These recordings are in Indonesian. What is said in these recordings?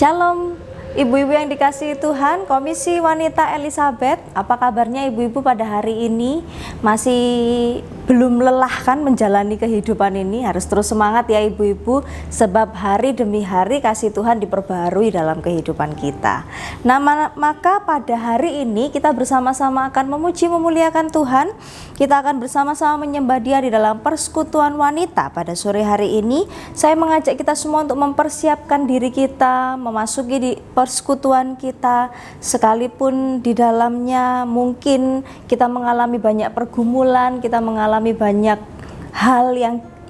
Shalom, ibu-ibu yang dikasihi Tuhan. Komisi Wanita Elizabeth, apa kabarnya ibu-ibu pada hari ini? Masih belum lelah kan menjalani kehidupan ini? Harus terus semangat ya ibu-ibu, sebab hari demi hari kasih Tuhan diperbaharui dalam kehidupan kita. Nah, maka pada hari ini kita bersama-sama akan memuji memuliakan Tuhan. Kita akan bersama-sama menyembah Dia di dalam persekutuan wanita. Pada sore hari ini saya mengajak kita semua untuk mempersiapkan diri kita memasuki di persekutuan kita, sekalipun di dalamnya mungkin kita mengalami banyak pergumulan, kita mengalami banyak hal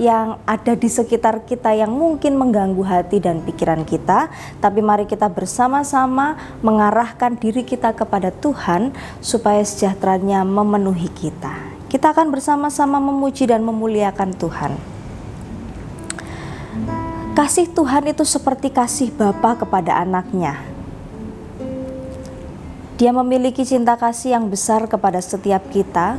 yang ada di sekitar kita yang mungkin mengganggu hati dan pikiran kita, tapi mari kita bersama-sama mengarahkan diri kita kepada Tuhan supaya sejahteranya memenuhi kita. Kita akan bersama-sama memuji dan memuliakan Tuhan. Kasih Tuhan itu seperti kasih Bapa kepada anaknya. Dia memiliki cinta kasih yang besar kepada setiap kita.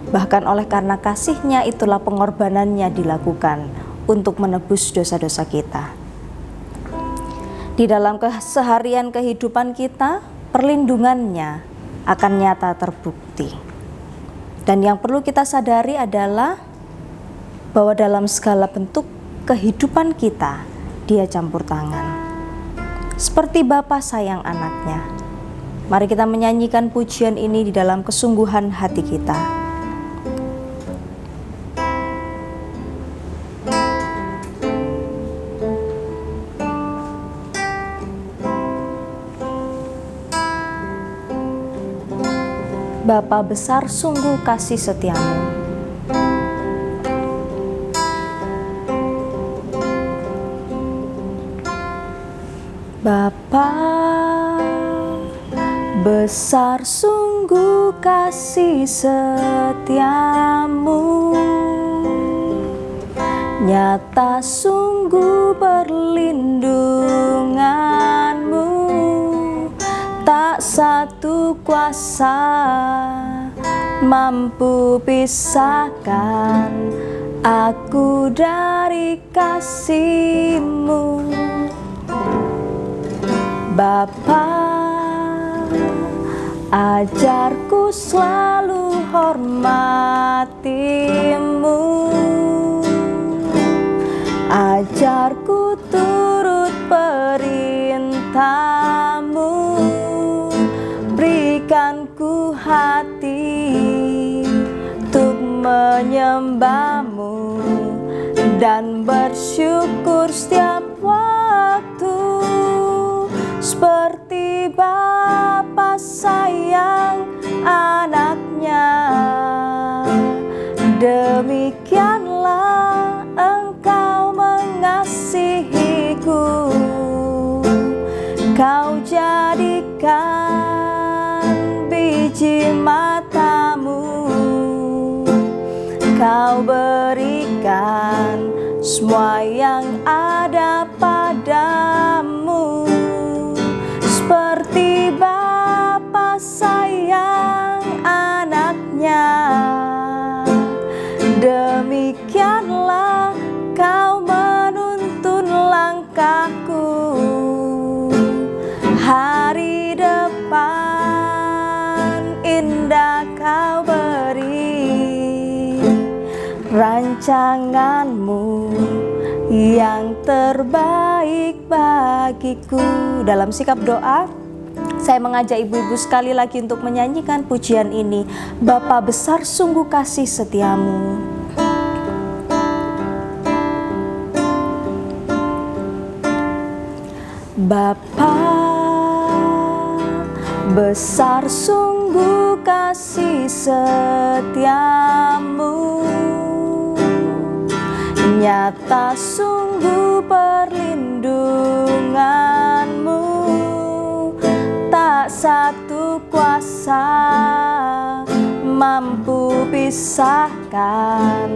Bahkan oleh karena kasihnya itulah pengorbanannya dilakukan untuk menebus dosa-dosa kita. Di dalam keseharian kehidupan kita, perlindungannya akan nyata terbukti. Dan yang perlu kita sadari adalah bahwa dalam segala bentuk kehidupan kita, Dia campur tangan. Seperti Bapa sayang anaknya. Mari kita menyanyikan pujian ini di dalam kesungguhan hati kita. Bapa besar sungguh kasih setiamu. Bapa besar sungguh kasih setiamu, nyata sungguh perlindunganmu. Tak satu kuasa mampu pisahkan aku dari kasih-Mu. Bapa, ajarku selalu hormati-Mu, ajarku turut perintah-Mu. Berikan ku hati untuk menyembah-Mu dan bersyukur setiap waktu, seperti Bapa sayang anaknya. Demikianlah Engkau mengasihiku. Kau jadikan biji mata-Mu, Kau berikan semua yang ada padamu. Seperti Bapa sayang anaknya, demikianlah Kau menuntun langkahku. Hari depan indah Kau beri, rancangan-Mu yang terbaik bagiku. Dalam sikap doa, saya mengajak ibu-ibu sekali lagi untuk menyanyikan pujian ini. Bapa besar sungguh kasih setiamu. Bapa besar sungguh kasih setiamu, nyata sungguh perlindunganmu. Tak satu kuasa mampu pisahkan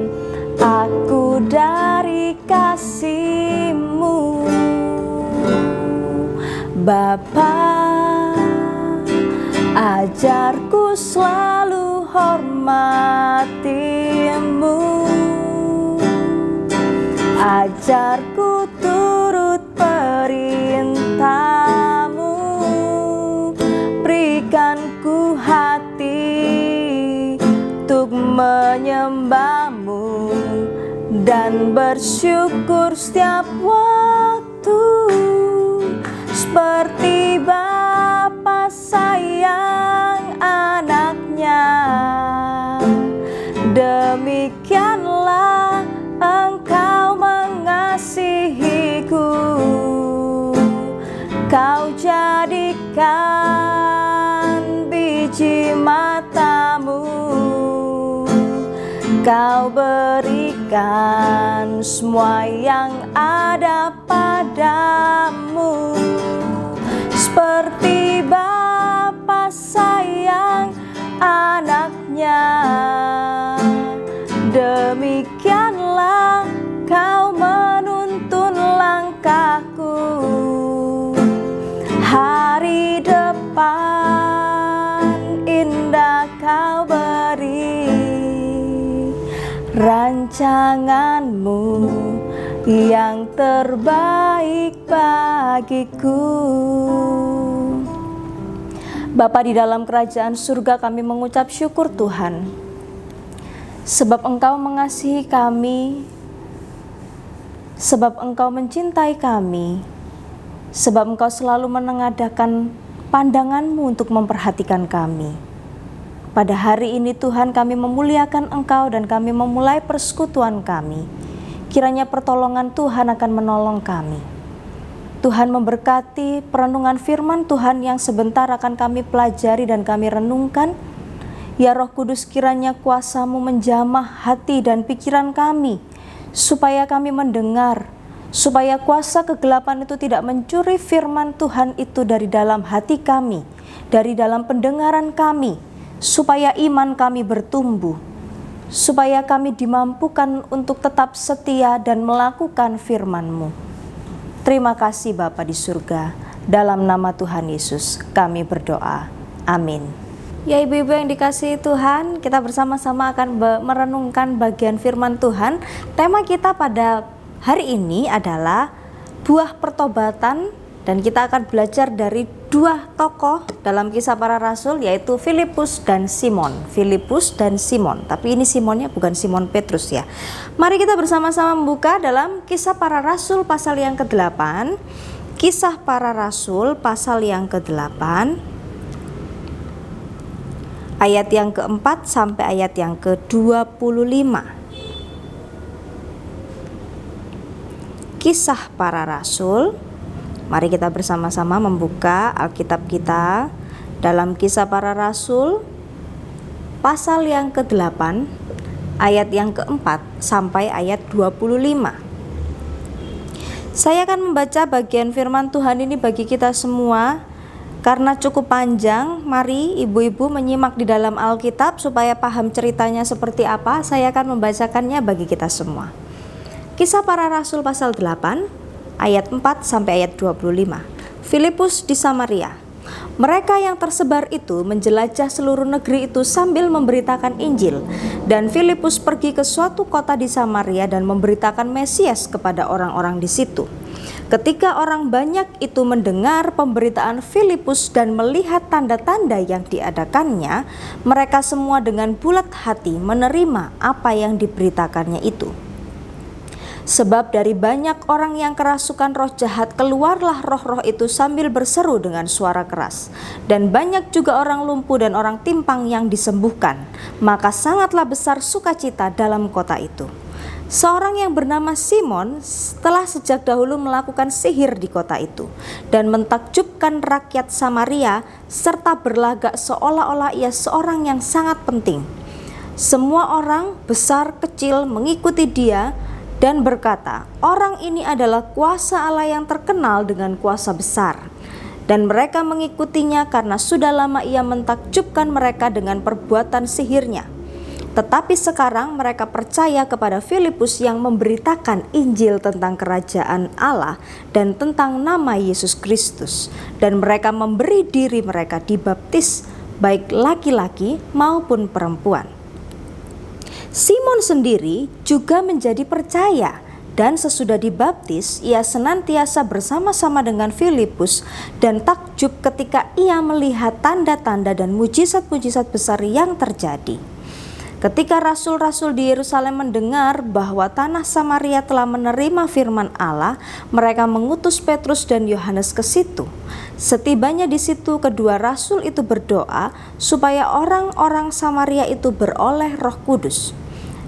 aku dari kasih-Mu. Bapa, ajarku selalu hormati-Mu, ajarku turut perintah Sungguhkanku hati untuk menyembahmu dan bersyukur setiap waktu, seperti Bapa sayang anaknya, demikianlah Engkau mengasihiku. Kau jadikan biji matamu, Kau berikan semua yang ada padamu, seperti Bapa sayang anaknya, demikianlah Kau menuntun langkahku. Hari depan indah Kau beri, rancanganmu yang terbaik bagiku. Bapa di dalam kerajaan surga, kami mengucap syukur Tuhan, sebab Engkau mengasihi kami, sebab Engkau mencintai kami, sebab Engkau selalu menengadahkan pandangan-Mu untuk memperhatikan kami. Pada hari ini Tuhan, kami memuliakan Engkau dan kami memulai persekutuan kami. Kiranya pertolongan Tuhan akan menolong kami. Tuhan memberkati perenungan firman Tuhan yang sebentar akan kami pelajari dan kami renungkan. Ya Roh Kudus, kiranya kuasa-Mu menjamah hati dan pikiran kami, supaya kami mendengar, supaya kuasa kegelapan itu tidak mencuri firman Tuhan itu dari dalam hati kami, dari dalam pendengaran kami, supaya iman kami bertumbuh, supaya kami dimampukan untuk tetap setia dan melakukan firman-Mu. Terima kasih Bapa di surga, dalam nama Tuhan Yesus kami berdoa. Amin. Ya ibu-ibu yang dikasihi Tuhan, kita bersama-sama akan merenungkan bagian firman Tuhan. Tema kita pada hari ini adalah buah pertobatan, dan kita akan belajar dari dua tokoh dalam Kisah Para Rasul, yaitu Filipus dan Simon. Filipus dan Simon, tapi ini Simonnya bukan Simon Petrus ya. Mari kita bersama-sama membuka dalam Kisah Para Rasul pasal yang ke-8. Kisah Para Rasul pasal yang ke-8, ayat yang ke-4 sampai ayat yang ke-25. Kisah Para Rasul. Mari kita bersama-sama membuka Alkitab kita dalam Kisah Para Rasul pasal yang ke-8 ayat yang ke-4 sampai ayat 25. Saya akan membaca bagian firman Tuhan ini bagi kita semua karena cukup panjang. Mari ibu-ibu menyimak di dalam Alkitab supaya paham ceritanya seperti apa. Saya akan membacakannya bagi kita semua. Kisah Para Rasul pasal 8 ayat 4 sampai ayat 25. Filipus di Samaria. Mereka yang tersebar itu menjelajah seluruh negeri itu sambil memberitakan Injil, dan Filipus pergi ke suatu kota di Samaria dan memberitakan Mesias kepada orang-orang di situ. Ketika orang banyak itu mendengar pemberitaan Filipus dan melihat tanda-tanda yang diadakannya, mereka semua dengan bulat hati menerima apa yang diberitakannya itu. Sebab dari banyak orang yang kerasukan roh jahat, keluarlah roh-roh itu sambil berseru dengan suara keras. Dan banyak juga orang lumpuh dan orang timpang yang disembuhkan. Maka sangatlah besar sukacita dalam kota itu. Seorang yang bernama Simon telah sejak dahulu melakukan sihir di kota itu dan mentakjubkan rakyat Samaria, serta berlagak seolah-olah ia seorang yang sangat penting. Semua orang besar kecil mengikuti dia dan berkata, orang ini adalah kuasa Allah yang terkenal dengan kuasa besar. Dan mereka mengikutinya karena sudah lama ia mentakjubkan mereka dengan perbuatan sihirnya. Tetapi sekarang mereka percaya kepada Filipus yang memberitakan Injil tentang kerajaan Allah dan tentang nama Yesus Kristus. Dan mereka memberi diri mereka dibaptis, baik laki-laki maupun perempuan. Simon sendiri juga menjadi percaya Dan sesudah dibaptis, ia senantiasa bersama-sama dengan Filipus dan takjub ketika ia melihat tanda-tanda dan mujizat-mujizat besar yang terjadi. Ketika rasul-rasul di Yerusalem mendengar bahwa tanah Samaria telah menerima firman Allah, mereka mengutus Petrus dan Yohanes ke situ. Setibanya di situ, kedua rasul itu berdoa supaya orang-orang Samaria itu beroleh Roh Kudus.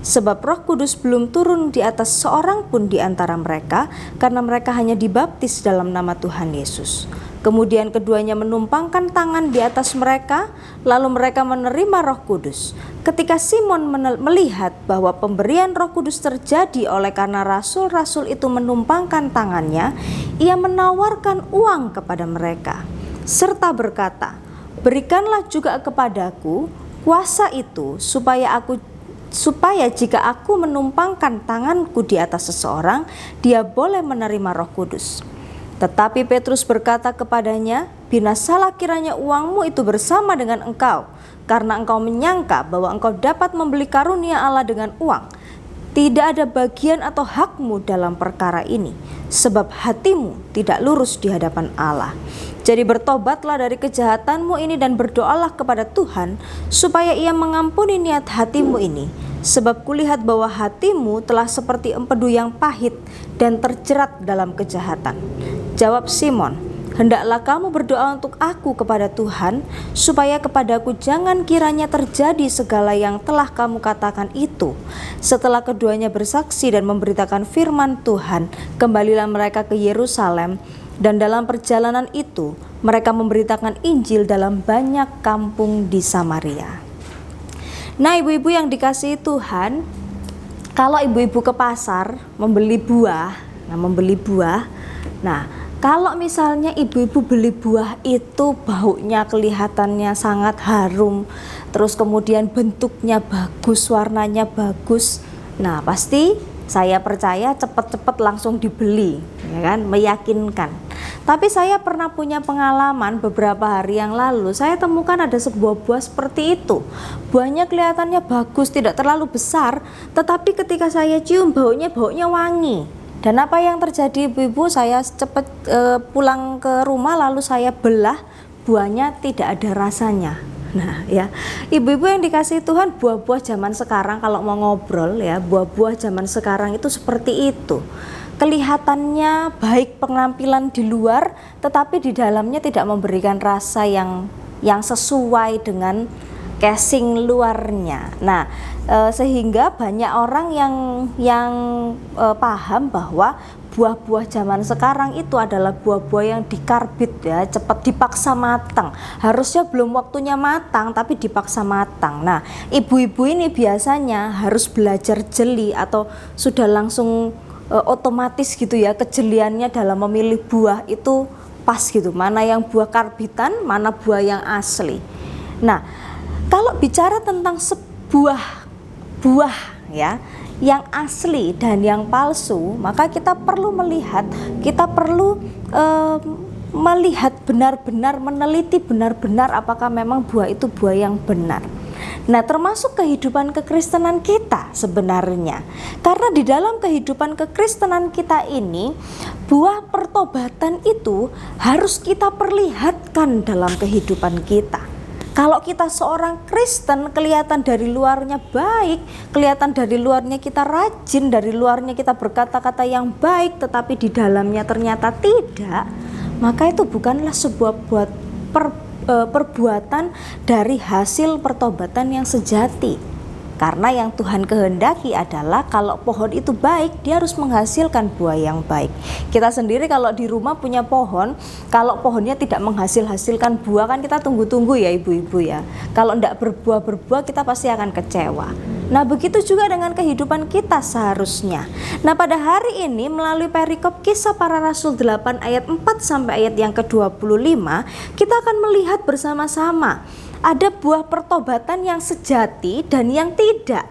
Sebab Roh Kudus belum turun di atas seorang pun di antara mereka, karena mereka hanya dibaptis dalam nama Tuhan Yesus. Kemudian keduanya menumpangkan tangan di atas mereka, lalu mereka menerima Roh Kudus. Ketika Simon melihat bahwa pemberian Roh Kudus terjadi oleh karena rasul-rasul itu menumpangkan tangannya, ia menawarkan uang kepada mereka, serta berkata, "Berikanlah juga kepadaku kuasa itu supaya jika aku menumpangkan tanganku di atas seseorang, dia boleh menerima Roh Kudus." Tetapi Petrus berkata kepadanya, "Binasalah kiranya uangmu itu bersama dengan engkau, karena engkau menyangka bahwa engkau dapat membeli karunia Allah dengan uang. Tidak ada bagian atau hakmu dalam perkara ini, sebab hatimu tidak lurus di hadapan Allah. Jadi bertobatlah dari kejahatanmu ini dan berdoalah kepada Tuhan, supaya ia mengampuni niat hatimu ini. Sebab kulihat bahwa hatimu telah seperti empedu yang pahit dan terjerat dalam kejahatan." Jawab Simon, "Hendaklah kamu berdoa untuk aku kepada Tuhan, supaya kepadaku jangan kiranya terjadi segala yang telah kamu katakan itu." Setelah keduanya bersaksi dan memberitakan firman Tuhan, kembalilah mereka ke Yerusalem, dan dalam perjalanan itu mereka memberitakan Injil dalam banyak kampung di Samaria. Nah, ibu-ibu yang dikasihi Tuhan, kalau ibu-ibu ke pasar membeli buah, kalau misalnya ibu-ibu beli buah itu baunya kelihatannya sangat harum, terus kemudian bentuknya bagus, warnanya bagus, nah pasti saya percaya cepat-cepat langsung dibeli, ya kan, meyakinkan. Tapi saya pernah punya pengalaman beberapa hari yang lalu, saya temukan ada sebuah buah seperti itu. Buahnya kelihatannya bagus, tidak terlalu besar, tetapi ketika saya cium baunya wangi. Dan apa yang terjadi ibu-ibu, saya cepat pulang ke rumah lalu saya belah, buahnya tidak ada rasanya. Nah ya, ibu-ibu yang dikasihi Tuhan, buah-buah zaman sekarang kalau mau ngobrol ya, buah-buah zaman sekarang itu seperti itu. Kelihatannya baik penampilan di luar, tetapi di dalamnya tidak memberikan rasa yang sesuai dengan casing luarnya. Nah, sehingga banyak orang yang paham bahwa buah-buah zaman sekarang itu adalah buah-buah yang dikarbit ya, cepat dipaksa matang. Harusnya belum waktunya matang tapi dipaksa matang. Nah, ibu-ibu ini biasanya harus belajar jeli atau sudah langsung otomatis gitu ya, kejeliannya dalam memilih buah itu pas gitu. Mana yang buah karbitan, mana buah yang asli. Nah, kalau bicara tentang sebuah buah ya yang asli dan yang palsu, maka kita perlu melihat benar-benar, meneliti benar-benar apakah memang buah itu buah yang benar. Nah, termasuk kehidupan kekristenan kita sebenarnya, karena di dalam kehidupan kekristenan kita ini, buah pertobatan itu harus kita perlihatkan dalam kehidupan kita. Kalau kita seorang Kristen, kelihatan dari luarnya baik, kelihatan dari luarnya kita rajin, dari luarnya kita berkata-kata yang baik, tetapi di dalamnya ternyata tidak, maka itu bukanlah sebuah perbuatan dari hasil pertobatan yang sejati. Karena yang Tuhan kehendaki adalah kalau pohon itu baik, dia harus menghasilkan buah yang baik. Kita sendiri kalau di rumah punya pohon, kalau pohonnya tidak menghasilkan buah kan kita tunggu-tunggu ya ibu-ibu ya. Kalau tidak berbuah kita pasti akan kecewa. Nah, begitu juga dengan kehidupan kita seharusnya. Nah, pada hari ini melalui perikop Kisah Para Rasul 8 ayat 4 sampai ayat yang ke-25, kita akan melihat bersama-sama ada buah pertobatan yang sejati dan yang tidak.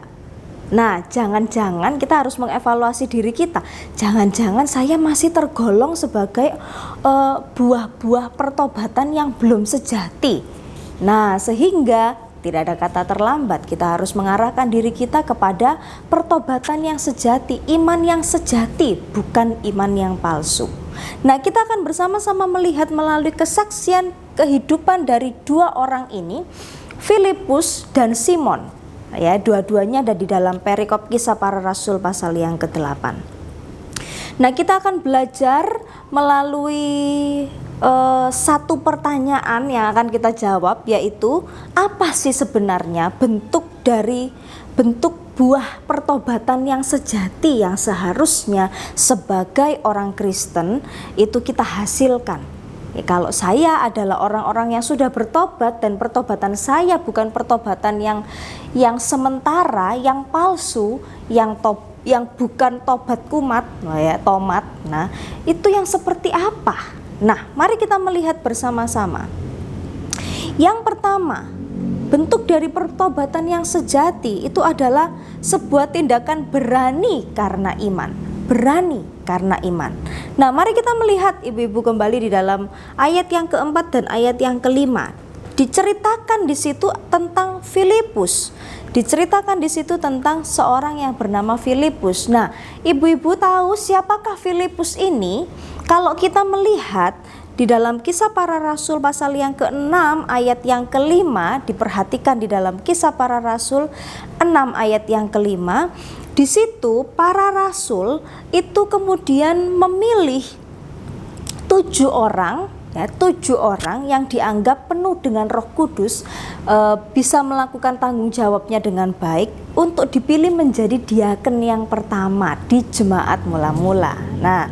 Nah, jangan-jangan kita harus mengevaluasi diri kita. Jangan-jangan saya masih tergolong sebagai buah-buah pertobatan yang belum sejati. Nah, sehingga tidak ada kata terlambat. Kita harus mengarahkan diri kita kepada pertobatan yang sejati, iman yang sejati, bukan iman yang palsu. Nah, kita akan bersama-sama melihat melalui kesaksian kehidupan dari dua orang ini, Filipus dan Simon. Ya, dua-duanya ada di dalam perikop Kisah Para Rasul pasal yang ke-8. Nah, kita akan belajar melalui satu pertanyaan yang akan kita jawab, yaitu apa sih sebenarnya bentuk buah pertobatan yang sejati yang seharusnya sebagai orang Kristen itu kita hasilkan. Ya, kalau saya adalah orang-orang yang sudah bertobat dan pertobatan saya bukan pertobatan yang sementara, yang palsu, yang bukan tobat kumat, ya, tomat. Nah, itu yang seperti apa? Nah, mari kita melihat bersama-sama. Yang pertama, bentuk dari pertobatan yang sejati itu adalah sebuah tindakan berani karena iman. Berani karena iman. Nah, mari kita melihat ibu-ibu kembali di dalam ayat yang keempat dan ayat yang kelima. Diceritakan di situ tentang Filipus. Diceritakan di situ tentang seorang yang bernama Filipus. Nah, ibu-ibu tahu siapakah Filipus ini? Kalau kita melihat di dalam Kisah Para Rasul pasal yang ke-6 ayat yang kelima, diperhatikan di dalam Kisah Para Rasul 6 ayat yang kelima, di situ para rasul itu kemudian memilih 7 orang, ya, 7 orang yang dianggap penuh dengan Roh Kudus, bisa melakukan tanggung jawabnya dengan baik untuk dipilih menjadi diaken yang pertama di jemaat mula-mula. Nah,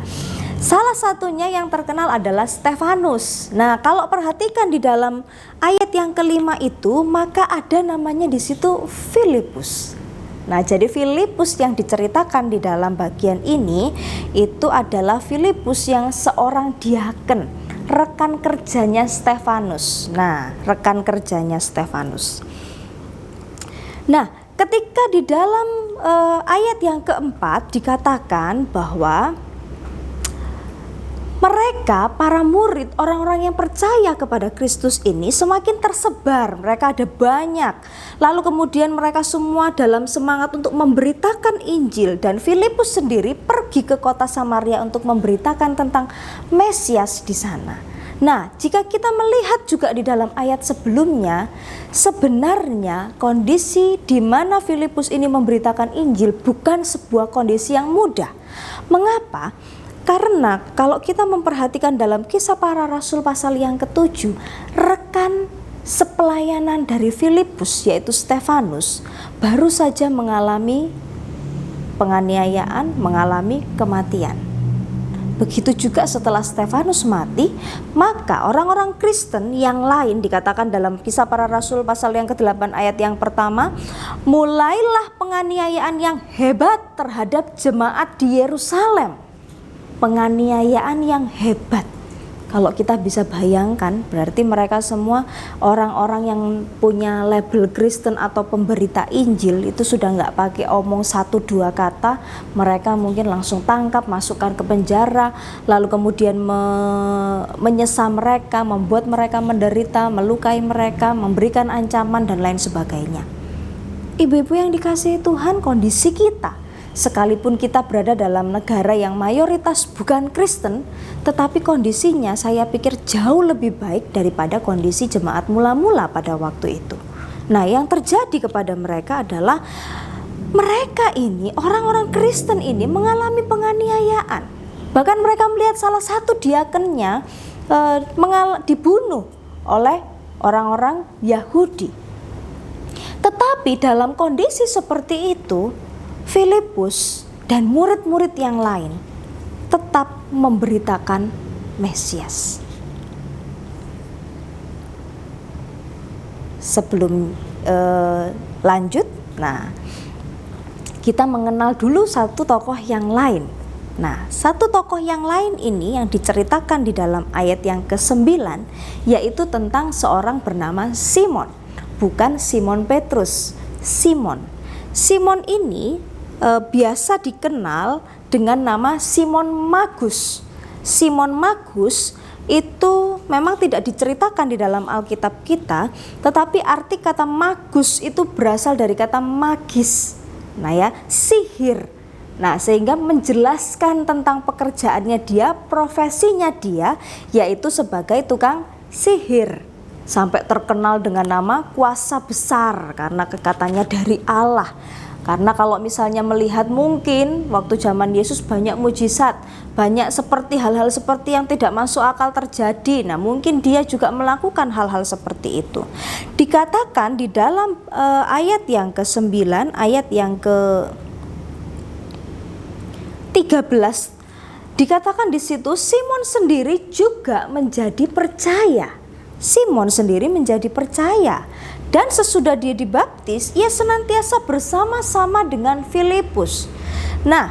salah satunya yang terkenal adalah Stefanus. Nah, kalau perhatikan di dalam ayat yang kelima itu, maka ada namanya di situ Filipus. Nah, jadi Filipus yang diceritakan di dalam bagian ini itu adalah Filipus yang seorang diaken, rekan kerjanya Stefanus. Nah, rekan kerjanya Stefanus. Nah, ketika di dalam ayat yang keempat dikatakan bahwa mereka, para murid, orang-orang yang percaya kepada Kristus ini semakin tersebar, mereka ada banyak. Lalu kemudian mereka semua dalam semangat untuk memberitakan Injil, dan Filipus sendiri pergi ke kota Samaria untuk memberitakan tentang Mesias di sana. Nah, jika kita melihat juga di dalam ayat sebelumnya, sebenarnya kondisi di mana Filipus ini memberitakan Injil bukan sebuah kondisi yang mudah. Mengapa? Karena kalau kita memperhatikan dalam Kisah Para Rasul pasal yang ke-7, rekan sepelayanan dari Filipus yaitu Stefanus baru saja mengalami penganiayaan, mengalami kematian. Begitu juga setelah Stefanus mati, maka orang-orang Kristen yang lain dikatakan dalam Kisah Para Rasul pasal yang ke-8 ayat yang pertama, mulailah penganiayaan yang hebat terhadap jemaat di Yerusalem. Penganiayaan yang hebat. Kalau kita bisa bayangkan, berarti mereka semua orang-orang yang punya label Kristen atau pemberita Injil itu sudah nggak pakai omong 1-2 kata, mereka mungkin langsung tangkap, masukkan ke penjara, lalu kemudian menyesa mereka, membuat mereka menderita, melukai mereka, memberikan ancaman dan lain sebagainya. Ibu-ibu yang dikasihi Tuhan, kondisi kita sekalipun kita berada dalam negara yang mayoritas bukan Kristen, tetapi kondisinya saya pikir jauh lebih baik daripada kondisi jemaat mula-mula pada waktu itu. Nah, yang terjadi kepada mereka adalah mereka ini, orang-orang Kristen ini mengalami penganiayaan. Bahkan mereka melihat salah satu diakennya dibunuh oleh orang-orang Yahudi. Tetapi dalam kondisi seperti itu, Filipus dan murid-murid yang lain tetap memberitakan Mesias. Sebelum lanjut, nah kita mengenal dulu satu tokoh yang lain. Nah, satu tokoh yang lain ini yang diceritakan di dalam ayat yang ke-9, yaitu tentang seorang bernama Simon. Bukan Simon Petrus, Simon. Simon ini biasa dikenal dengan nama Simon Magus. Simon Magus itu memang tidak diceritakan di dalam Alkitab kita, tetapi arti kata magus itu berasal dari kata magis. Nah ya, sihir. Nah, sehingga menjelaskan tentang pekerjaannya dia, profesinya dia, yaitu sebagai tukang sihir. Sampai terkenal dengan nama kuasa besar karena kekatannya dari Allah. Karena kalau misalnya melihat mungkin waktu zaman Yesus banyak mujizat, banyak seperti hal-hal seperti yang tidak masuk akal terjadi. Nah, mungkin dia juga melakukan hal-hal seperti itu. Dikatakan di dalam ayat yang ke-9, ayat yang ke-13, dikatakan di situ Simon sendiri juga menjadi percaya. Simon sendiri menjadi percaya. Dan sesudah dia dibaptis, ia senantiasa bersama-sama dengan Filipus. Nah,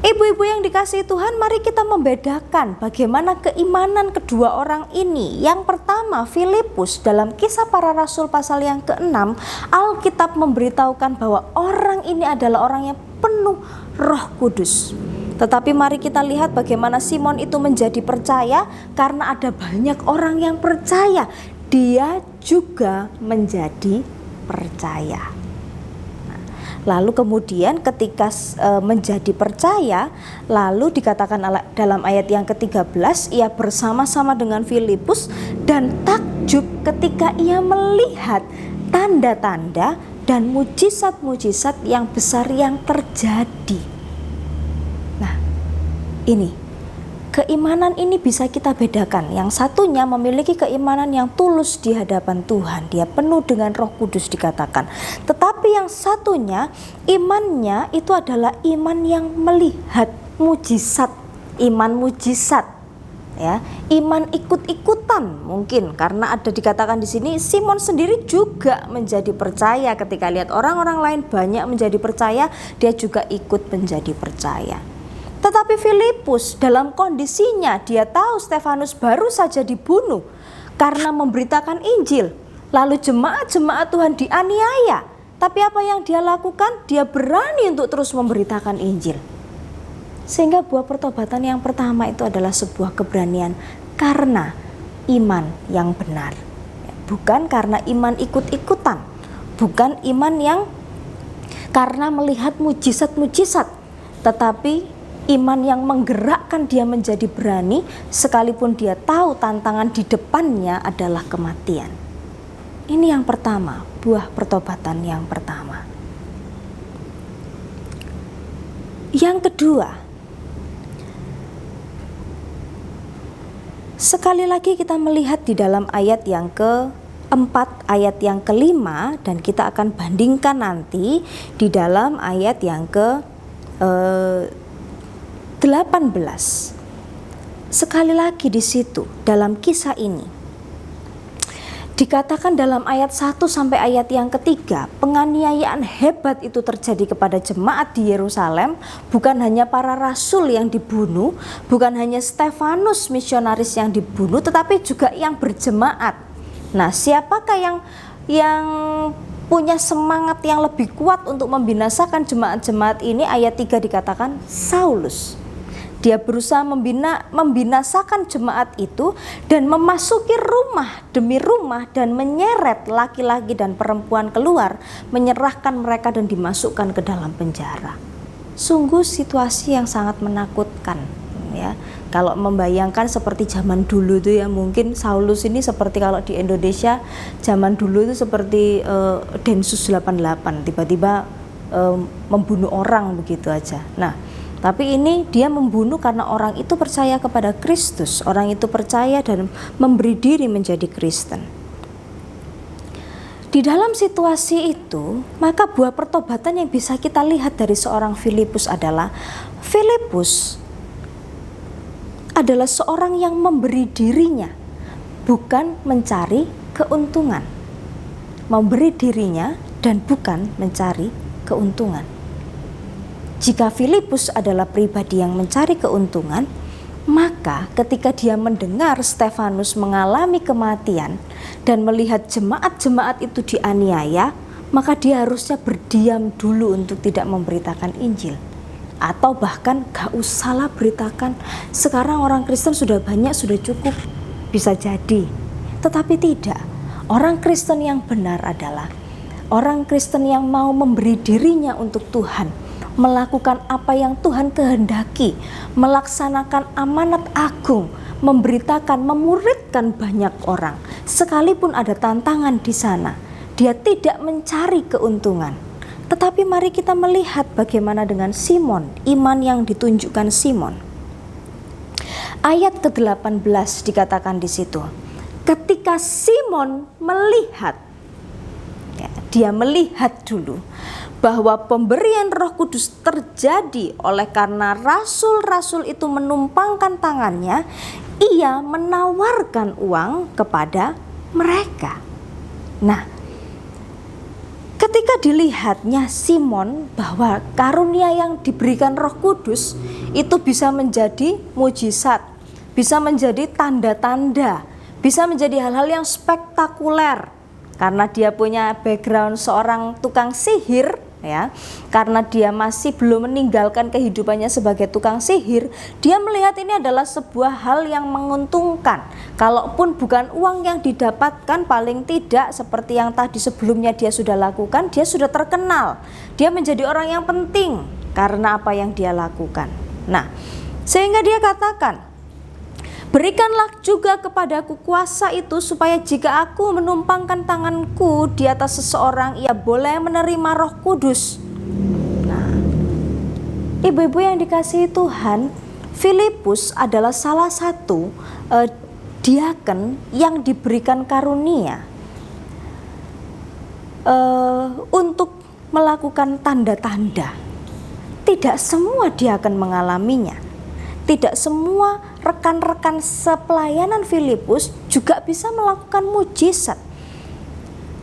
ibu-ibu yang dikasihi Tuhan, mari kita membedakan bagaimana keimanan kedua orang ini. Yang pertama, Filipus, dalam Kisah Para Rasul pasal yang ke-6, Alkitab memberitahukan bahwa orang ini adalah orang yang penuh Roh Kudus. Tetapi mari kita lihat bagaimana Simon itu menjadi percaya karena ada banyak orang yang percaya. Dia juga menjadi percaya. Nah, lalu kemudian ketika menjadi percaya, lalu dikatakan dalam ayat yang ke-13, ia bersama-sama dengan Filipus dan takjub ketika ia melihat tanda-tanda dan mujizat-mujizat yang besar yang terjadi. Nah, ini keimanan ini bisa kita bedakan. Yang satunya memiliki keimanan yang tulus di hadapan Tuhan. Dia penuh dengan Roh Kudus dikatakan. Tetapi yang satunya imannya itu adalah iman yang melihat mujizat, iman mujizat. Ya, iman ikut-ikutan mungkin karena ada dikatakan di sini Simon sendiri juga menjadi percaya ketika lihat orang-orang lain banyak menjadi percaya, dia juga ikut menjadi percaya. Tetapi Filipus dalam kondisinya dia tahu Stefanus baru saja dibunuh karena memberitakan Injil. Lalu jemaat-jemaat Tuhan dianiaya. Tapi apa yang dia lakukan? Dia berani untuk terus memberitakan Injil. Sehingga buah pertobatan yang pertama itu adalah sebuah keberanian karena iman yang benar. Bukan karena iman ikut-ikutan. Bukan iman yang karena melihat mujizat-mujizat. Tetapi iman yang menggerakkan dia menjadi berani sekalipun dia tahu tantangan di depannya adalah kematian. Ini yang pertama, buah pertobatan yang pertama. Yang kedua, sekali lagi kita melihat di dalam ayat yang keempat, ayat yang kelima, dan kita akan bandingkan nanti di dalam ayat yang ke 18. Sekali lagi di situ dalam kisah ini dikatakan dalam ayat 1 sampai ayat yang ketiga, penganiayaan hebat itu terjadi kepada jemaat di Yerusalem. Bukan hanya para rasul yang dibunuh, bukan hanya Stefanus misionaris yang dibunuh, tetapi juga yang berjemaat. Nah, siapakah yang punya semangat yang lebih kuat untuk membinasakan jemaat-jemaat ini? Ayat 3 dikatakan Saulus. Dia berusaha membinasakan jemaat itu dan memasuki rumah demi rumah dan menyeret laki-laki dan perempuan keluar, menyerahkan mereka dan dimasukkan ke dalam penjara. Sungguh situasi yang sangat menakutkan, ya. Kalau membayangkan seperti zaman dulu itu ya, mungkin Saulus ini seperti kalau di Indonesia zaman dulu itu seperti Densus 88, tiba-tiba membunuh orang begitu aja. Nah, tapi ini dia membunuh karena orang itu percaya kepada Kristus. Orang itu percaya dan memberi diri menjadi Kristen. Di dalam situasi itu, maka buah pertobatan yang bisa kita lihat dari seorang Filipus adalah Filipus adalah seorang yang memberi dirinya, bukan mencari keuntungan. Memberi dirinya dan bukan mencari keuntungan. Jika Filipus adalah pribadi yang mencari keuntungan, maka ketika dia mendengar Stefanus mengalami kematian dan melihat jemaat-jemaat itu dianiaya, maka dia harusnya berdiam dulu untuk tidak memberitakan Injil. Atau bahkan gak usahlah beritakan, sekarang orang Kristen sudah banyak, sudah cukup. bisa jadi. Tetapi tidak. Orang Kristen yang benar adalah orang Kristen yang mau memberi dirinya untuk Tuhan, melakukan apa yang Tuhan kehendaki, melaksanakan amanat agung, memberitakan, memuridkan banyak orang. Sekalipun ada tantangan di sana, dia tidak mencari keuntungan. Tetapi mari kita melihat bagaimana dengan Simon, iman yang ditunjukkan Simon. Ayat ke-18 dikatakan di situ, ketika Simon melihat, ya, dia melihat dulu bahwa pemberian Roh Kudus terjadi oleh karena rasul-rasul itu menumpangkan tangannya, ia menawarkan uang kepada mereka. Nah, ketika dilihatnya Simon bahwa karunia yang diberikan Roh Kudus itu bisa menjadi mujizat, bisa menjadi tanda-tanda, bisa menjadi hal-hal yang spektakuler, karena dia punya background seorang tukang sihir, ya, karena dia masih belum meninggalkan kehidupannya sebagai tukang sihir, dia melihat ini adalah sebuah hal yang menguntungkan. Kalaupun bukan uang yang didapatkan, paling tidak seperti yang tadi sebelumnya dia sudah lakukan, dia sudah terkenal, dia menjadi orang yang penting karena apa yang dia lakukan. Nah, sehingga dia katakan, berikanlah juga kepadaku kuasa itu supaya jika aku menumpangkan tanganku di atas seseorang, ia boleh menerima Roh Kudus. Nah, ibu-ibu yang dikasihi Tuhan, Filipus adalah salah satu diaken yang diberikan karunia untuk melakukan tanda-tanda. Tidak semua diaken mengalaminya. Tidak semua rekan-rekan sepelayanan Filipus juga bisa melakukan mujizat.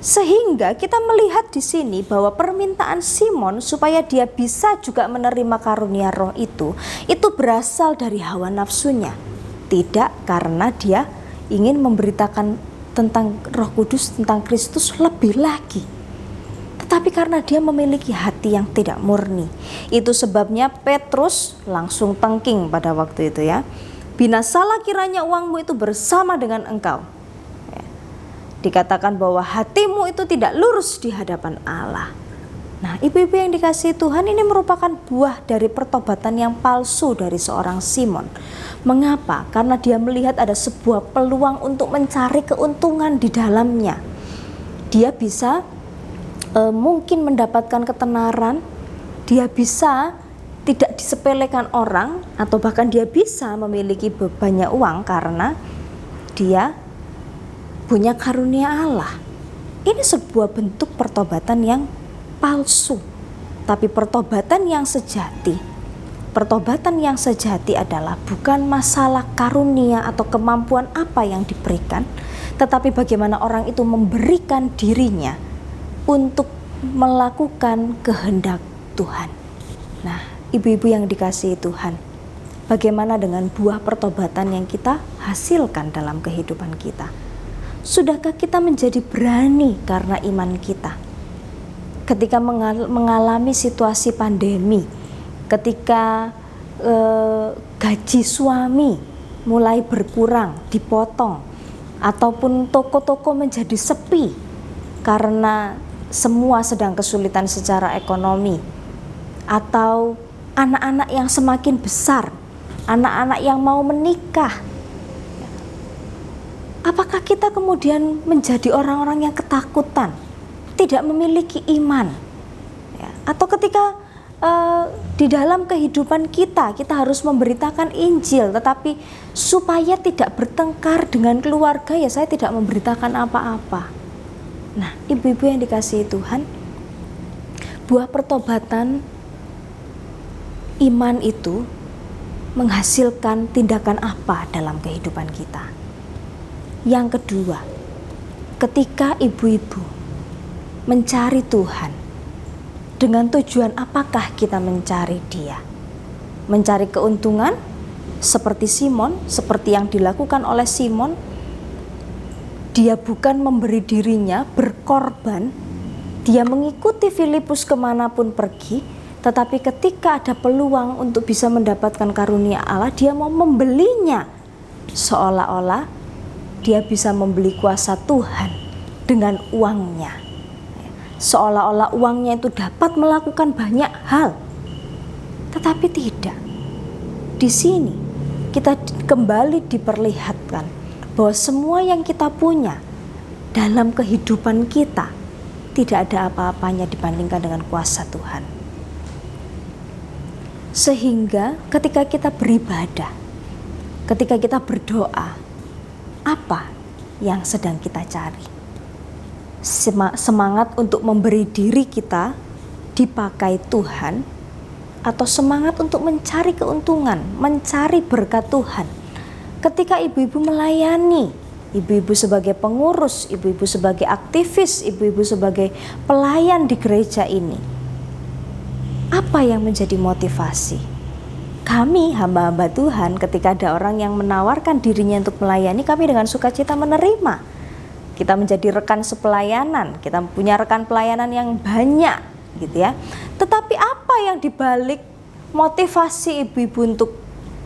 Sehingga kita melihat di sini bahwa permintaan Simon supaya dia bisa juga menerima karunia roh itu berasal dari hawa nafsunya. Tidak karena dia ingin memberitakan tentang Roh Kudus, tentang Kristus lebih lagi. Tetapi karena dia memiliki hati yang tidak murni. Itu sebabnya Petrus langsung tengking pada waktu itu, ya. Binasalah kiranya uangmu itu bersama dengan engkau. Ya. Dikatakan bahwa hatimu itu tidak lurus di hadapan Allah. Nah, ibu-ibu yang dikasihi Tuhan, ini merupakan buah dari pertobatan yang palsu dari seorang Simon. Mengapa? Karena dia melihat ada sebuah peluang untuk mencari keuntungan di dalamnya. Dia bisa mungkin mendapatkan ketenaran, dia bisa tidak disepelekan orang, atau bahkan dia bisa memiliki banyak uang karena dia punya karunia Allah. Ini sebuah bentuk pertobatan yang palsu. Tapi pertobatan yang sejati adalah bukan masalah karunia atau kemampuan apa yang diberikan, tetapi bagaimana orang itu memberikan dirinya untuk melakukan kehendak Tuhan. Nah, ibu-ibu yang dikasihi Tuhan, bagaimana dengan buah pertobatan yang kita hasilkan dalam kehidupan kita? Sudahkah kita menjadi berani karena iman kita? Ketika mengalami situasi pandemi, ketika gaji suami mulai berkurang, dipotong, ataupun toko-toko menjadi sepi karena semua sedang kesulitan secara ekonomi, atau anak-anak yang semakin besar, anak-anak yang mau menikah, apakah kita kemudian menjadi orang-orang yang ketakutan, tidak memiliki iman, ya? Atau ketika di dalam kehidupan kita harus memberitakan Injil, tetapi supaya tidak bertengkar dengan keluarga, ya saya tidak memberitakan apa-apa. Nah, ibu-ibu yang dikasihi Tuhan, buah pertobatan iman itu menghasilkan tindakan apa dalam kehidupan kita? Yang kedua, ketika ibu-ibu mencari Tuhan, dengan tujuan apakah kita mencari Dia? Mencari keuntungan seperti Simon, seperti yang dilakukan oleh Simon. Dia bukan memberi dirinya, berkorban. Dia mengikuti Filipus kemanapun pergi, tetapi ketika ada peluang untuk bisa mendapatkan karunia Allah, dia mau membelinya, seolah-olah dia bisa membeli kuasa Tuhan dengan uangnya. Seolah-olah uangnya itu dapat melakukan banyak hal. Tetapi tidak. Di sini kita kembali diperlihatkan bahwa semua yang kita punya dalam kehidupan kita tidak ada apa-apanya dibandingkan dengan kuasa Tuhan. Sehingga ketika kita beribadah, ketika kita berdoa, apa yang sedang kita cari? Semangat untuk memberi diri kita dipakai Tuhan, atau semangat untuk mencari keuntungan, mencari berkat Tuhan? Ketika ibu-ibu melayani, ibu-ibu sebagai pengurus, ibu-ibu sebagai aktivis, ibu-ibu sebagai pelayan di gereja ini, apa yang menjadi motivasi? Kami hamba-hamba Tuhan, ketika ada orang yang menawarkan dirinya untuk melayani, kami dengan sukacita menerima. Kita menjadi rekan sepelayanan, kita punya rekan pelayanan yang banyak, gitu ya. Tetapi apa yang dibalik motivasi ibu-ibu untuk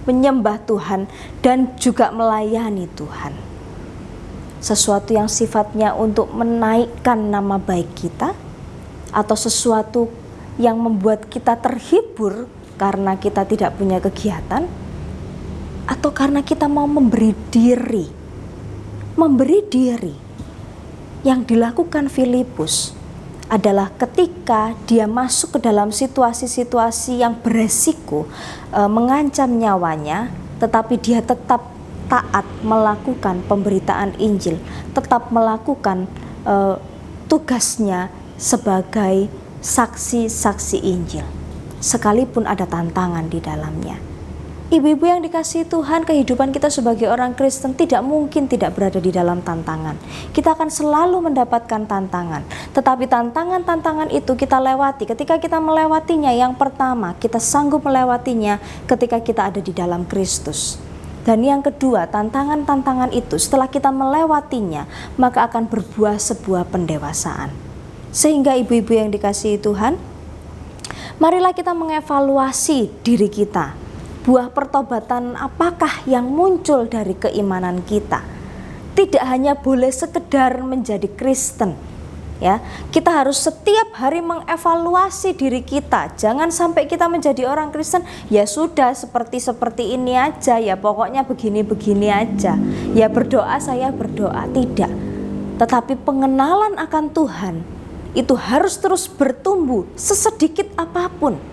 menyembah Tuhan dan juga melayani Tuhan? Sesuatu yang sifatnya untuk menaikkan nama baik kita, atau sesuatu yang membuat kita terhibur karena kita tidak punya kegiatan, atau karena kita mau memberi diri? Memberi diri yang dilakukan Filipus adalah ketika dia masuk ke dalam situasi-situasi yang beresiko, mengancam nyawanya, tetapi dia tetap taat melakukan pemberitaan Injil, tetap melakukan tugasnya sebagai saksi-saksi Injil, sekalipun ada tantangan di dalamnya. Ibu-ibu yang dikasihi Tuhan, kehidupan kita sebagai orang Kristen tidak mungkin tidak berada di dalam tantangan. Kita akan selalu mendapatkan tantangan, tetapi tantangan-tantangan itu kita lewati. Ketika kita melewatinya, yang pertama, kita sanggup melewatinya ketika kita ada di dalam Kristus. Dan yang kedua, tantangan-tantangan itu setelah kita melewatinya, maka akan berbuah sebuah pendewasaan. Sehingga ibu-ibu yang dikasihi Tuhan, marilah kita mengevaluasi diri kita. Buah pertobatan apakah yang muncul dari keimanan kita? Tidak hanya boleh sekedar menjadi Kristen, ya. Kita harus setiap hari mengevaluasi diri kita. Jangan sampai kita menjadi orang Kristen, ya sudah seperti ini aja, ya pokoknya begini-begini aja. Ya berdoa, saya berdoa, tidak. Tetapi pengenalan akan Tuhan itu harus terus bertumbuh sesedikit apapun.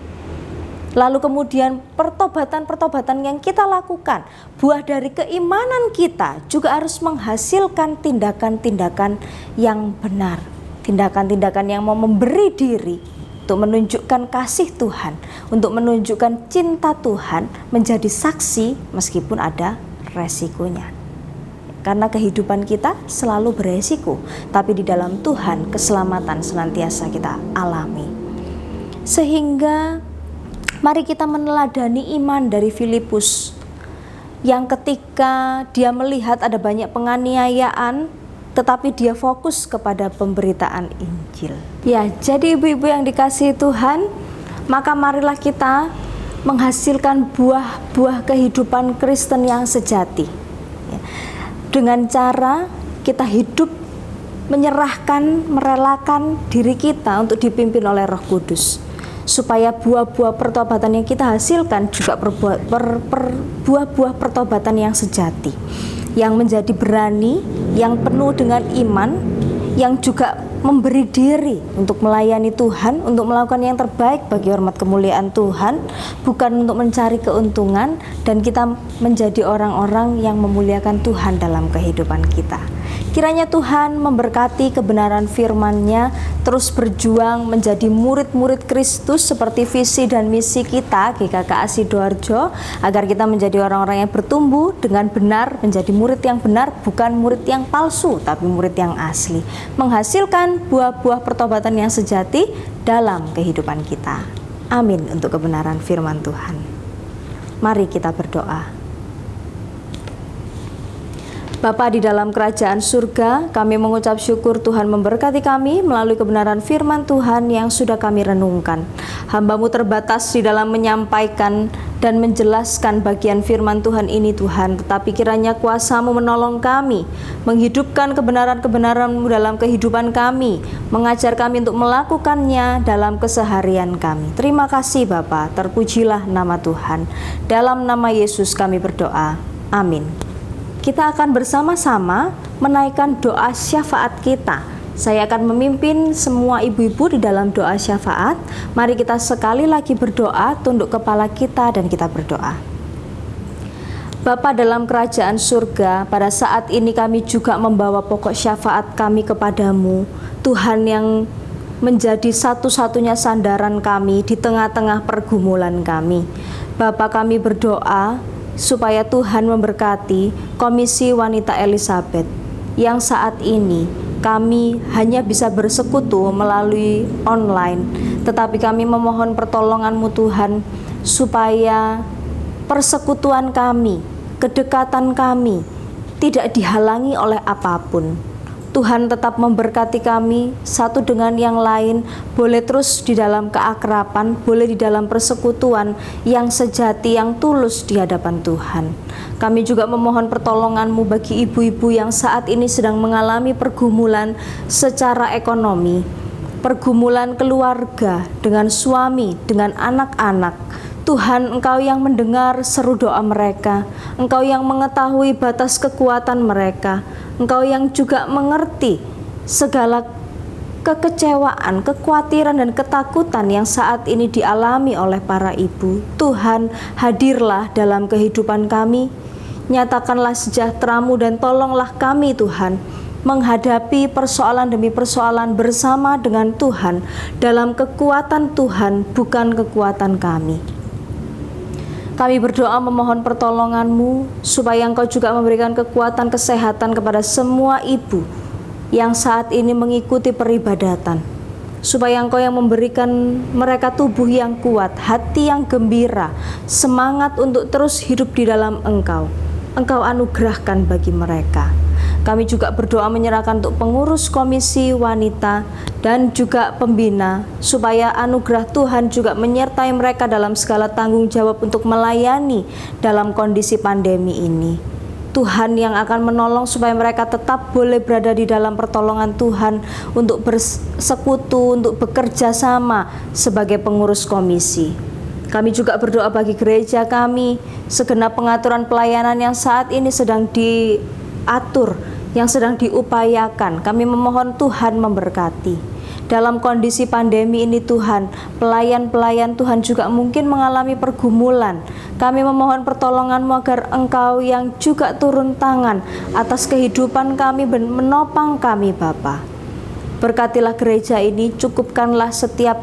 Lalu kemudian pertobatan-pertobatan yang kita lakukan, buah dari keimanan kita juga harus menghasilkan tindakan-tindakan yang benar. Tindakan-tindakan yang mau memberi diri untuk menunjukkan kasih Tuhan, untuk menunjukkan cinta Tuhan, menjadi saksi meskipun ada resikonya. Karena kehidupan kita selalu beresiko, tapi di dalam Tuhan keselamatan senantiasa kita alami. Sehingga mari kita meneladani iman dari Filipus yang ketika dia melihat ada banyak penganiayaan, tetapi dia fokus kepada pemberitaan Injil. Ya, jadi ibu-ibu yang dikasihi Tuhan, maka marilah kita menghasilkan buah-buah kehidupan Kristen yang sejati. Ya, dengan cara kita hidup menyerahkan, merelakan diri kita untuk dipimpin oleh Roh Kudus, supaya buah-buah pertobatan yang kita hasilkan juga buah-buah pertobatan yang sejati, yang menjadi berani, yang penuh dengan iman, yang juga memberi diri untuk melayani Tuhan, untuk melakukan yang terbaik bagi hormat kemuliaan Tuhan, bukan untuk mencari keuntungan, dan kita menjadi orang-orang yang memuliakan Tuhan dalam kehidupan kita. Kiranya Tuhan memberkati kebenaran firman-Nya, terus berjuang menjadi murid-murid Kristus seperti visi dan misi kita GKK Sidoarjo, agar kita menjadi orang-orang yang bertumbuh dengan benar, menjadi murid yang benar, bukan murid yang palsu, tapi murid yang asli, menghasilkan buah-buah pertobatan yang sejati dalam kehidupan kita. Amin untuk kebenaran firman Tuhan. Mari kita berdoa. Bapa di dalam kerajaan surga, kami mengucap syukur Tuhan memberkati kami melalui kebenaran firman Tuhan yang sudah kami renungkan. Hamba-Mu terbatas di dalam menyampaikan dan menjelaskan bagian firman Tuhan ini Tuhan, tetapi kiranya kuasa-Mu menolong kami, menghidupkan kebenaran-kebenaran-Mu dalam kehidupan kami, mengajar kami untuk melakukannya dalam keseharian kami. Terima kasih Bapa, terpujilah nama Tuhan. Dalam nama Yesus kami berdoa, amin. Kita akan bersama-sama menaikkan doa syafaat kita. Saya akan memimpin semua ibu-ibu di dalam doa syafaat. Mari kita sekali lagi berdoa, tunduk kepala kita dan kita berdoa. Bapa dalam kerajaan surga, pada saat ini kami juga membawa pokok syafaat kami kepadamu, Tuhan yang menjadi satu-satunya sandaran kami di tengah-tengah pergumulan kami. Bapa, kami berdoa supaya Tuhan memberkati Komisi Wanita Elizabeth yang saat ini kami hanya bisa bersekutu melalui online, tetapi kami memohon pertolongan-Mu Tuhan, supaya persekutuan kami, kedekatan kami tidak dihalangi oleh apapun. Tuhan tetap memberkati kami satu dengan yang lain, boleh terus di dalam keakraban, boleh di dalam persekutuan yang sejati, yang tulus di hadapan Tuhan. Kami juga memohon pertolongan-Mu bagi ibu-ibu yang saat ini sedang mengalami pergumulan secara ekonomi, pergumulan keluarga dengan suami, dengan anak-anak. Tuhan, Engkau yang mendengar seru doa mereka, Engkau yang mengetahui batas kekuatan mereka, Engkau yang juga mengerti segala kekecewaan, kekhawatiran dan ketakutan yang saat ini dialami oleh para ibu. Tuhan, hadirlah dalam kehidupan kami, nyatakanlah sejahtera-Mu dan tolonglah kami Tuhan, menghadapi persoalan demi persoalan bersama dengan Tuhan, dalam kekuatan Tuhan, bukan kekuatan kami. Kami berdoa memohon pertolongan-Mu supaya Engkau juga memberikan kekuatan kesehatan kepada semua ibu yang saat ini mengikuti peribadatan, supaya Engkau yang memberikan mereka tubuh yang kuat, hati yang gembira, semangat untuk terus hidup di dalam Engkau anugerahkan bagi mereka. Kami juga berdoa menyerahkan untuk pengurus komisi wanita dan juga pembina, supaya anugerah Tuhan juga menyertai mereka dalam segala tanggung jawab untuk melayani dalam kondisi pandemi ini. Tuhan yang akan menolong supaya mereka tetap boleh berada di dalam pertolongan Tuhan untuk bersekutu, untuk bekerja sama sebagai pengurus komisi. Kami juga berdoa bagi gereja kami, segenap pengaturan pelayanan yang saat ini sedang diatur, yang sedang diupayakan. Kami memohon Tuhan memberkati. Dalam kondisi pandemi ini Tuhan, pelayan-pelayan Tuhan juga mungkin mengalami pergumulan. Kami memohon pertolongan-Mu agar Engkau yang juga turun tangan atas kehidupan kami dan menopang kami Bapa. Berkatilah gereja ini, cukupkanlah setiap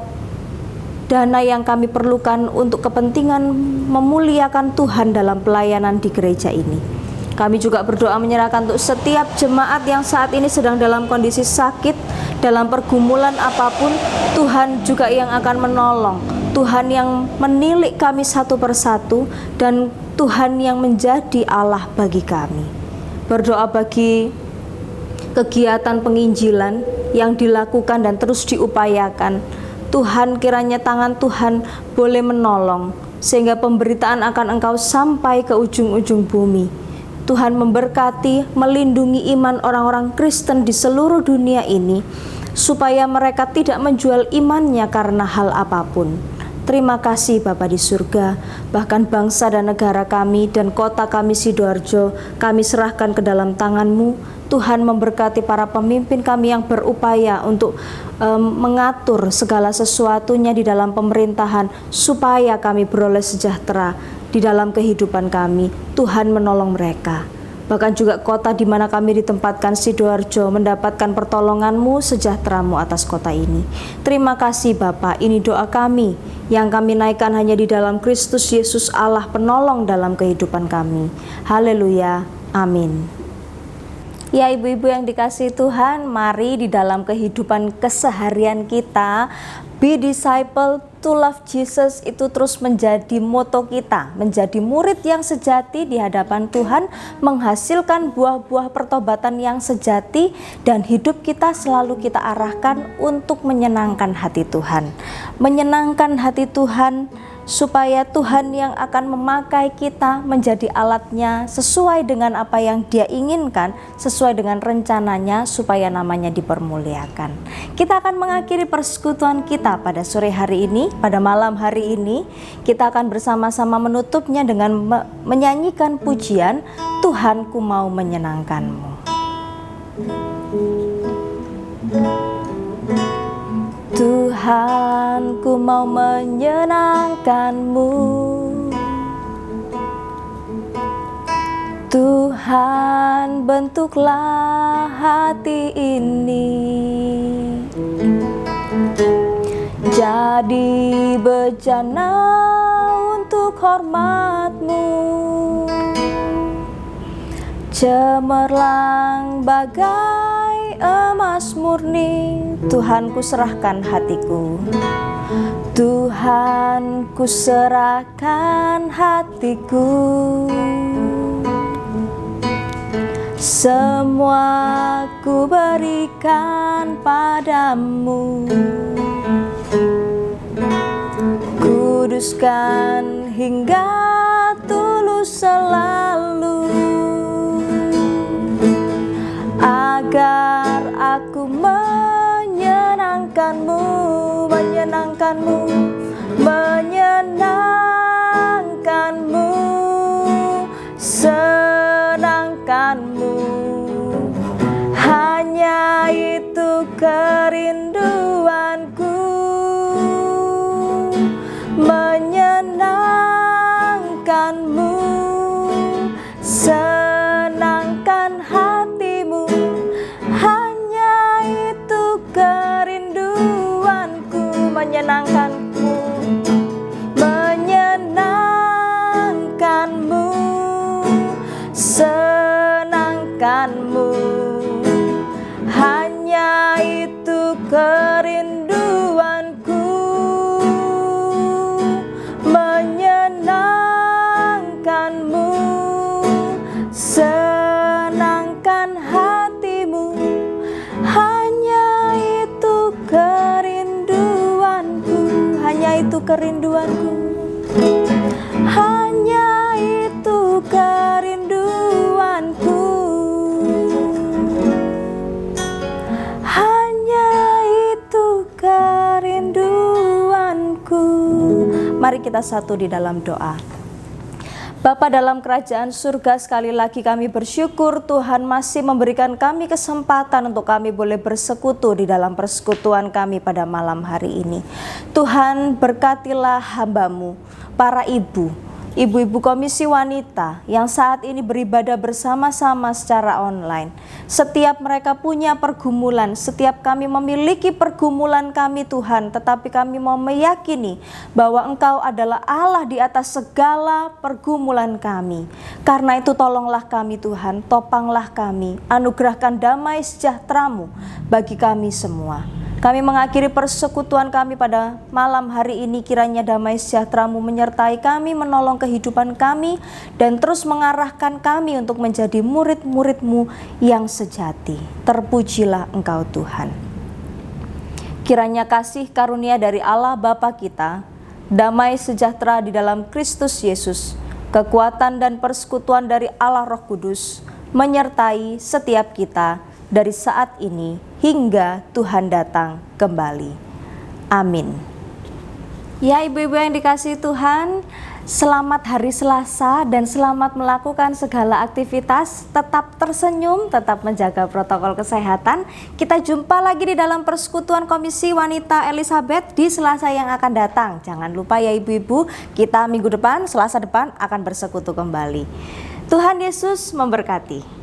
dana yang kami perlukan untuk kepentingan memuliakan Tuhan dalam pelayanan di gereja ini. Kami juga berdoa menyerahkan untuk setiap jemaat yang saat ini sedang dalam kondisi sakit, dalam pergumulan apapun, Tuhan juga yang akan menolong. Tuhan yang menilik kami satu persatu, dan Tuhan yang menjadi Allah bagi kami. Berdoa bagi kegiatan penginjilan yang dilakukan dan terus diupayakan. Tuhan, kiranya tangan Tuhan boleh menolong, sehingga pemberitaan akan Engkau sampai ke ujung-ujung bumi. Tuhan memberkati, melindungi iman orang-orang Kristen di seluruh dunia ini, supaya mereka tidak menjual imannya karena hal apapun. Terima kasih Bapa di surga, bahkan bangsa dan negara kami dan kota kami Sidoarjo, kami serahkan ke dalam tangan-Mu. Tuhan memberkati para pemimpin kami yang berupaya untuk mengatur segala sesuatunya di dalam pemerintahan, supaya kami beroleh sejahtera di dalam kehidupan kami. Tuhan menolong mereka. Bahkan juga kota di mana kami ditempatkan, Sidoarjo, mendapatkan pertolongan-Mu, sejahtera-Mu atas kota ini. Terima kasih Bapa, ini doa kami yang kami naikkan hanya di dalam Kristus Yesus, Allah penolong dalam kehidupan kami. Haleluya, amin. Ya ibu-ibu yang dikasihi Tuhan, mari di dalam kehidupan keseharian kita, be disciple to love Jesus itu terus menjadi moto kita, menjadi murid yang sejati di hadapan Tuhan, menghasilkan buah-buah pertobatan yang sejati, dan hidup kita selalu kita arahkan untuk menyenangkan hati Tuhan. Menyenangkan hati Tuhan supaya Tuhan yang akan memakai kita menjadi alatnya sesuai dengan apa yang Dia inginkan, sesuai dengan rencananya, supaya namanya dipermuliakan. Kita akan mengakhiri persekutuan kita pada sore hari ini, pada malam hari ini. Kita akan bersama-sama menutupnya dengan menyanyikan pujian, Tuhan ku mau menyenangkan-Mu. Tuhan, ku mau menyenangkan-Mu. Tuhan, bentuklah hati ini jadi bejana untuk hormat-Mu, cemerlang bagai emas murni. Tuhan, ku serahkan hatiku. Tuhan, ku serahkan hatiku. Semua ku berikan padamu. Kuduskan hingga tulus selalu, agar aku menyenangkan-Mu, menyenangkan-Mu, menyenangkan-Mu, senangkan-Mu. Hanya itu kerinduanku, menyenangkan-Mu, senangkan hatimu. Hanya itu kerinduanku, menyenangkan-Mu, menyenangkan-Mu, senangkan-Mu. Hanya itu kerinduanku, menyenangkan-Mu, senangkan hatimu. Hanya itu kerinduanku, hanya itu kerinduanku, hanya itu kerinduanku, hanya itu kerinduanku. Mari kita satu di dalam doa. Bapa dalam kerajaan surga, sekali lagi kami bersyukur Tuhan masih memberikan kami kesempatan untuk kami boleh bersekutu di dalam persekutuan kami pada malam hari ini. Tuhan, berkatilah hamba-Mu, para ibu-ibu komisi wanita yang saat ini beribadah bersama-sama secara online. Setiap mereka punya pergumulan, setiap kami memiliki pergumulan kami Tuhan, tetapi kami mau meyakini bahwa Engkau adalah Allah di atas segala pergumulan kami. Karena itu tolonglah kami Tuhan, topanglah kami, anugerahkan damai sejahtera-Mu bagi kami semua. Kami mengakhiri persekutuan kami pada malam hari ini, kiranya damai sejahtera-Mu menyertai kami, menolong kehidupan kami, dan terus mengarahkan kami untuk menjadi murid-murid-Mu yang sejati. Terpujilah Engkau Tuhan. Kiranya kasih karunia dari Allah Bapa kita, damai sejahtera di dalam Kristus Yesus, kekuatan dan persekutuan dari Allah Roh Kudus, menyertai setiap kita dari saat ini hingga Tuhan datang kembali. Amin. Ya ibu-ibu yang dikasihi Tuhan, selamat hari Selasa dan selamat melakukan segala aktivitas. Tetap tersenyum, tetap menjaga protokol kesehatan. Kita jumpa lagi di dalam persekutuan Komisi Wanita Elizabeth di Selasa yang akan datang. Jangan lupa ya ibu-ibu, kita minggu depan, Selasa depan akan bersekutu kembali. Tuhan Yesus memberkati.